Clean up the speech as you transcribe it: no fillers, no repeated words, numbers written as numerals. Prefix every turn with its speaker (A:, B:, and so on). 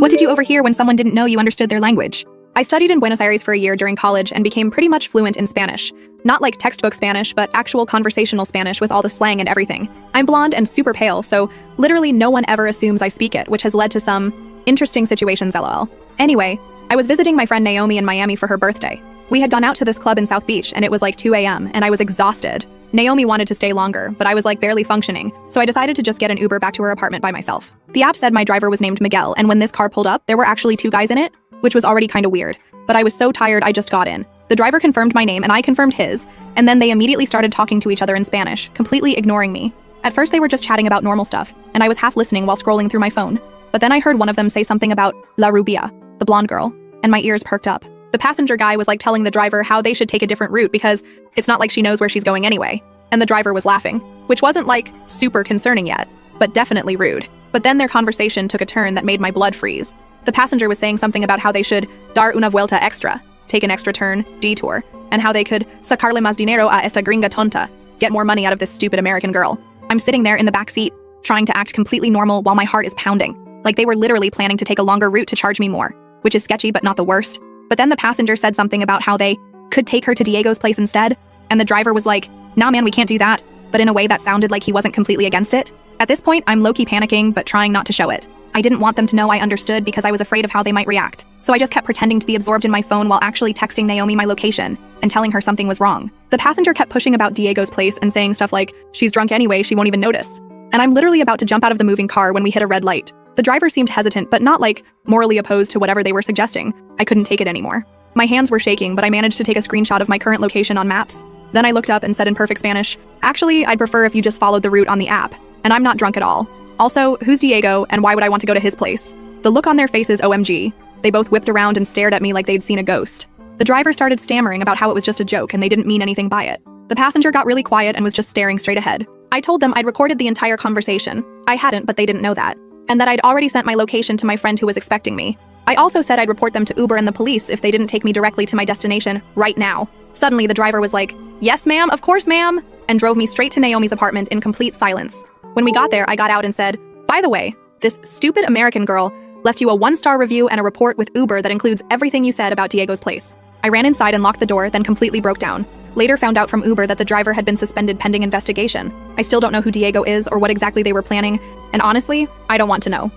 A: What did you overhear when someone didn't know you understood their language? I studied in Buenos Aires for a year during college and became pretty much fluent in Spanish. Not like textbook Spanish, but actual conversational Spanish with all the slang and everything. I'm blonde and super pale, so literally no one ever assumes I speak it, which has led to some interesting situations, lol. Anyway, I was visiting my friend Naomi in Miami for her birthday. We had gone out to this club in South Beach and it was like 2 a.m. and I was exhausted. Naomi wanted to stay longer, but I was like barely functioning, so I decided to just get an Uber back to her apartment by myself. The app said my driver was named Miguel, and when this car pulled up, there were actually 2 guys in it, which was already kind of weird. But I was so tired I just got in. The driver confirmed my name and I confirmed his, and then they immediately started talking to each other in Spanish, completely ignoring me. At first they were just chatting about normal stuff, and I was half listening while scrolling through my phone. But then I heard one of them say something about La Rubia, the blonde girl, and my ears perked up. The passenger guy was like telling the driver how they should take a different route because it's not like she knows where she's going anyway. And the driver was laughing, which wasn't like super concerning yet, but definitely rude. But then their conversation took a turn that made my blood freeze. The passenger was saying something about how they should dar una vuelta extra, take an extra turn, detour, and how they could sacarle más dinero a esta gringa tonta, get more money out of this stupid American girl. I'm sitting there in the back seat, trying to act completely normal while my heart is pounding. Like they were literally planning to take a longer route to charge me more, which is sketchy but not the worst. But then the passenger said something about how they could take her to Diego's place instead, and the driver was like, "Nah man, we can't do that," but in a way that sounded like he wasn't completely against it. At this point, I'm low-key panicking, but trying not to show it. I didn't want them to know I understood because I was afraid of how they might react. So I just kept pretending to be absorbed in my phone while actually texting Naomi my location and telling her something was wrong. The passenger kept pushing about Diego's place and saying stuff like, "She's drunk anyway, she won't even notice." And I'm literally about to jump out of the moving car when we hit a red light. The driver seemed hesitant, but not like morally opposed to whatever they were suggesting. I couldn't take it anymore. My hands were shaking, but I managed to take a screenshot of my current location on maps. Then I looked up and said in perfect Spanish, "Actually, I'd prefer if you just followed the route on the app. And I'm not drunk at all. Also, who's Diego and why would I want to go to his place?" The look on their faces, OMG. They both whipped around and stared at me like they'd seen a ghost. The driver started stammering about how it was just a joke and they didn't mean anything by it. The passenger got really quiet and was just staring straight ahead. I told them I'd recorded the entire conversation. I hadn't, but they didn't know that. And that I'd already sent my location to my friend who was expecting me. I also said I'd report them to Uber and the police if they didn't take me directly to my destination right now. Suddenly, the driver was like, "Yes, ma'am, of course, ma'am," and drove me straight to Naomi's apartment in complete silence. When we got there, I got out and said, "By the way, this stupid American girl left you a 1-star review and a report with Uber that includes everything you said about Diego's place." I ran inside and locked the door, then completely broke down. Later found out from Uber that the driver had been suspended pending investigation. I still don't know who Diego is or what exactly they were planning, and honestly, I don't want to know.